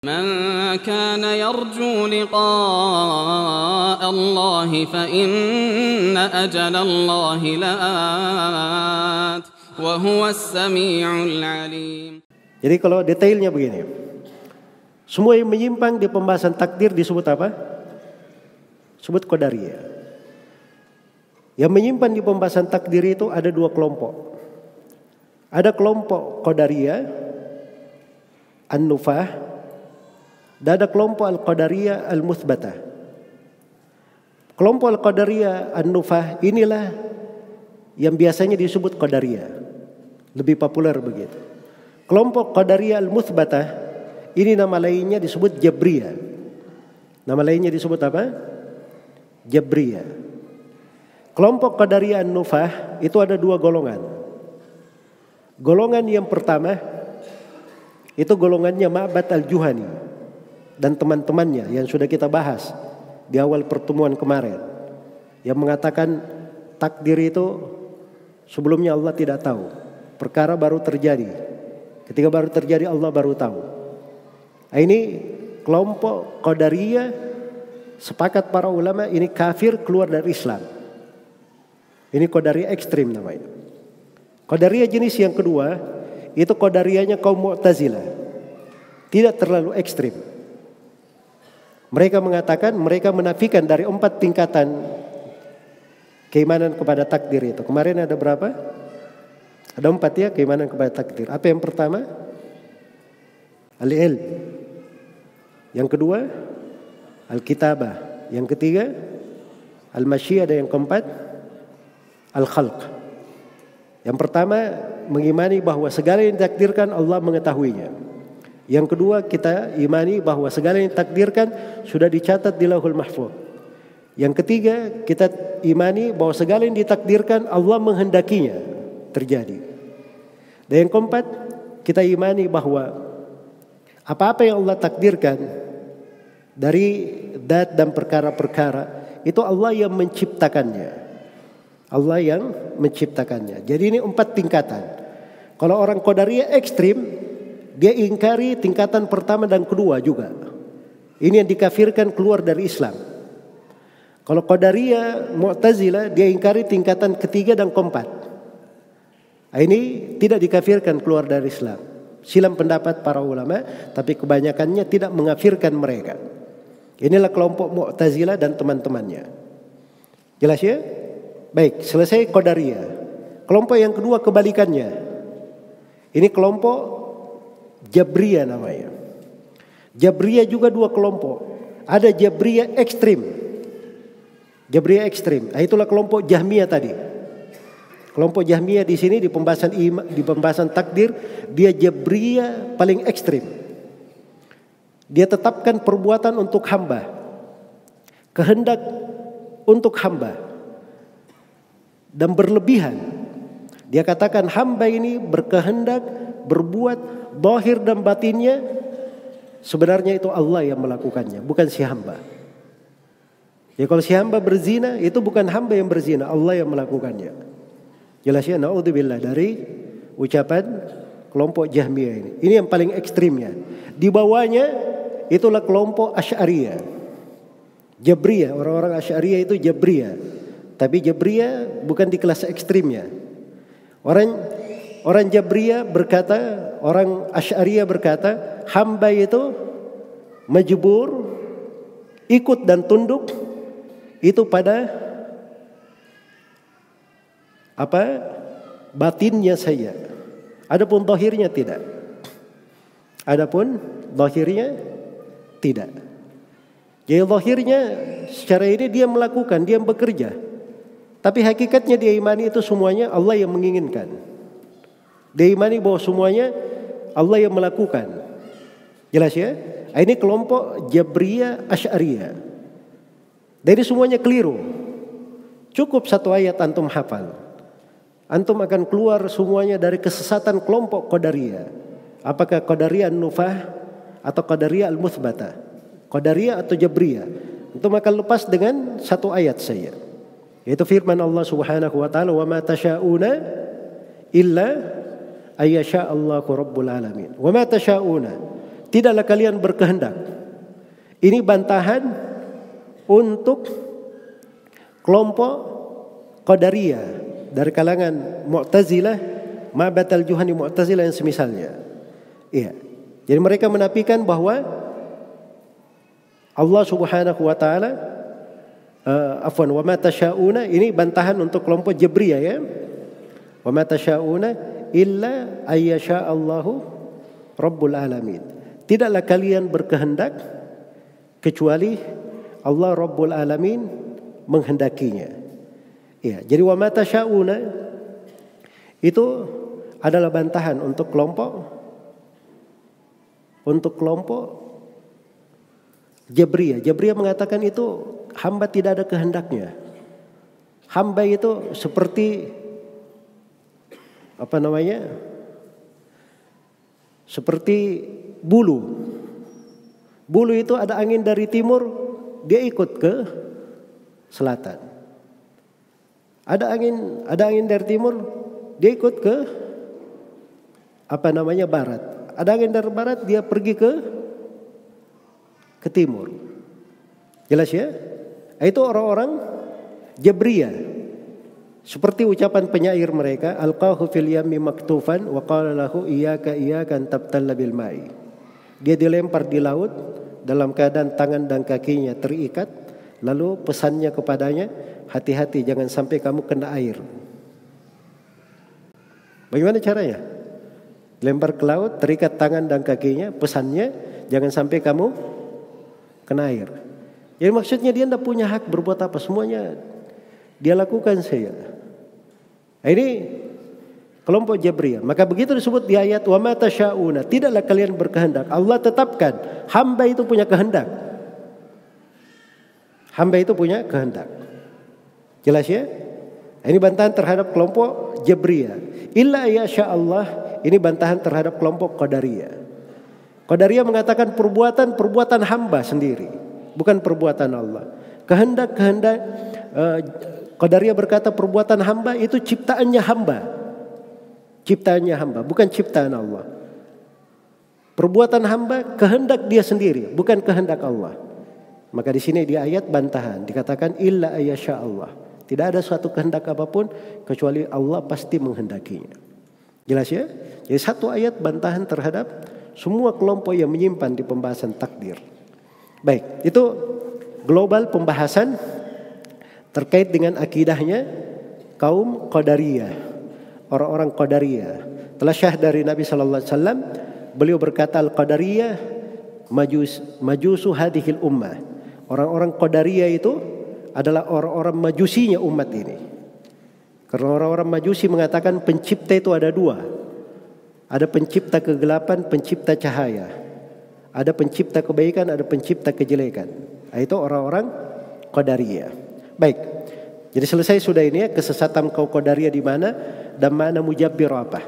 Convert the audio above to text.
من كان يرجو لقاء الله فإن أجل الله لآت وهو السميع العليم. Jadi kalau detailnya begini, semua yang menyimpang di pembahasan takdir disebut apa? Sebut qadariyah. Yang menyimpan di pembahasan takdir itu ada dua kelompok. Ada kelompok qadariyah an-nufah, dan ada kelompok al-qadariyah al-muthbatah. Kelompok al-qadariyah an-nufah inilah yang biasanya disebut qadariyah, lebih populer begitu. Kelompok qadariyah al-muthbatah ini nama lainnya disebut jabriyah. Nama lainnya disebut apa? Jabriyah. Kelompok qadariyah an-nufah itu ada dua golongan. Golongan yang pertama itu golongannya Ma'bad al-Juhani dan teman-temannya yang sudah kita bahas di awal pertemuan kemarin, yang mengatakan takdir itu sebelumnya Allah tidak tahu, perkara baru terjadi, ketika baru terjadi Allah baru tahu. Ini kelompok qadariyah, sepakat para ulama ini kafir, keluar dari Islam. Ini qadariyah ekstrim namanya. Qadariyah jenis yang kedua itu qadariyahnya kaum Mu'tazilah, tidak terlalu ekstrim. Mereka mengatakan, mereka menafikan dari 4 tingkatan keimanan kepada takdir itu. Kemarin ada berapa? Ada 4 ya keimanan kepada takdir. Apa yang pertama? Al-ilm. Yang kedua, al-kitabah. Yang ketiga, al-masyiah. Dan yang keempat, al-khalq. Yang pertama, mengimani bahwa segala yang ditakdirkan Allah mengetahuinya. Yang kedua, kita imani bahwa segala yang ditakdirkan sudah dicatat di Lauhul Mahfuz. Yang ketiga, kita imani bahwa segala yang ditakdirkan Allah menghendakinya terjadi. Dan yang keempat, kita imani bahwa apa-apa yang Allah takdirkan dari zat dan perkara-perkara itu Allah yang menciptakannya. Allah yang menciptakannya. Jadi ini 4 tingkatan. Kalau orang qadariyah ekstrim, dia ingkari tingkatan pertama dan kedua juga. Ini yang dikafirkan, keluar dari Islam. Kalau qadariyah Mu'tazilah, dia ingkari tingkatan ketiga dan keempat. Ini tidak dikafirkan, keluar dari Islam. Silam pendapat para ulama, tapi kebanyakannya tidak mengafirkan mereka. Inilah kelompok Mu'tazilah dan teman-temannya. Jelas ya? Baik, selesai qadariyah. Kelompok yang kedua kebalikannya. Ini kelompok Jabriyah namanya. Jabriyah juga 2 kelompok. Ada Jabriyah ekstrim. Jabriyah ekstrim. Nah, itulah kelompok Jahmiyah tadi. Kelompok Jahmiyah di sini di pembahasan takdir, dia Jabriyah paling ekstrim. Dia tetapkan perbuatan untuk hamba, kehendak untuk hamba, dan berlebihan. Dia katakan hamba ini berkehendak berbuat zahir dan batinnya, sebenarnya itu Allah yang melakukannya, bukan si hamba. Ya, kalau si hamba berzina, itu bukan hamba yang berzina, Allah yang melakukannya. Jelas ya, naudzubillah dari ucapan kelompok Jahmiyah ini. Ini yang paling ekstrimnya. Di bawahnya itulah kelompok Asy'ariyah. Jabriyah, orang-orang Asy'ariyah itu Jabriyah. Tapi Jabriyah bukan di kelas ekstrimnya. Orang Jabriyah berkata, orang Asy'ariyah berkata, hamba itu majbur, ikut dan tunduk itu pada apa? Batinnya saja. Adapun zahirnya tidak. Adapun zahirnya tidak. Jadi zahirnya secara ini dia melakukan, dia bekerja. Tapi hakikatnya dia imani itu semuanya Allah yang menginginkan. Dia imani bahwa semuanya Allah yang melakukan. Jelas ya? Ini kelompok Jabriyah Asy'ariyah. Dari semuanya keliru. Cukup 1 ayat antum hafal. Antum akan keluar semuanya dari kesesatan kelompok Qadariyah. Apakah Qadariyah an-Nufah atau Qadariyah al-Muthbatah? Qadariyah atau Jabriyah? Antum akan lepas dengan 1 ayat saja. Yaitu firman Allah Subhanahu wa taala, "Wa ma tasyauna illa ayyasha Allahu rabbul alamin." Wa ma tasyauna, tidaklah kalian berkehendak. Ini bantahan untuk kelompok Qadariyah dari kalangan Mu'tazilah, Ma'bad al-Juhani Mu'tazilah yang semisalnya. Iya. Jadi mereka menafikan bahwa Allah Subhanahu wa taala wa ma tasyauna, ini bantahan untuk kelompok Jabriyah ya. Wa ma tasyauna illa ayyasha Allahu Rabbul Alamin. Tidaklah kalian berkehendak kecuali Allah Rabbul Alamin menghendakinya. Ya, jadi wa ma tasyauna itu adalah bantahan untuk kelompok Jabriyah. Jabriyah mengatakan itu hamba tidak ada kehendaknya. Hamba itu seperti seperti bulu. Bulu itu ada angin dari timur, dia ikut ke selatan. Ada angin dari timur, dia ikut ke barat. Ada angin dari barat, dia pergi ke timur. Jelas ya? Itu orang-orang Jabriyah. Seperti ucapan penyair mereka, alqahu fil yammi maktufan wa qala lahu iyyaka an tabtalla bil ma'i. Dia dilempar di laut dalam keadaan tangan dan kakinya terikat, lalu pesannya kepadanya, hati-hati jangan sampai kamu kena air. Bagaimana caranya? Lempar ke laut, terikat tangan dan kakinya, pesannya jangan sampai kamu kena air. Jadi maksudnya dia tidak punya hak berbuat apa, semuanya dia lakukan saja. Ini kelompok Jabriyah. Maka begitu disebut di ayat wa ma tasyauna, tidaklah kalian berkehendak. Allah tetapkan hamba itu punya kehendak. Hamba itu punya kehendak. Jelas ya? Ini bantahan terhadap kelompok Jabriyah. Illa yasha Allah, ini bantahan terhadap kelompok Qadariyah. Qadariyah mengatakan perbuatan hamba sendiri, bukan perbuatan Allah. Kehendak Qadariyah berkata perbuatan hamba itu ciptaannya hamba. Ciptaannya hamba, bukan ciptaan Allah. Perbuatan hamba kehendak dia sendiri, bukan kehendak Allah. Maka di sini di ayat bantahan dikatakan illa ayyasha Allah. Tidak ada suatu kehendak apapun kecuali Allah pasti menghendakinya. Jelas ya? Jadi satu ayat bantahan terhadap semua kelompok yang menyimpan di pembahasan takdir. Baik, itu global pembahasan terkait dengan akidahnya kaum Qadariyah, orang-orang Qadariyah. Telah syah dari Nabi sallallahu alaihi wasallam, beliau berkata al-Qadariyah majusu hadhil ummah. Orang-orang Qadariyah itu adalah orang-orang majusinya umat ini. Karena orang-orang majusi mengatakan pencipta itu ada dua. Ada pencipta kegelapan, pencipta cahaya. Ada pencipta kebaikan, ada pencipta kejelekan. Itu orang-orang Qadariyah. Baik. Jadi selesai sudah ini ya, kesesatan kaum Qadariyah di mana dan mana mujabbir apa.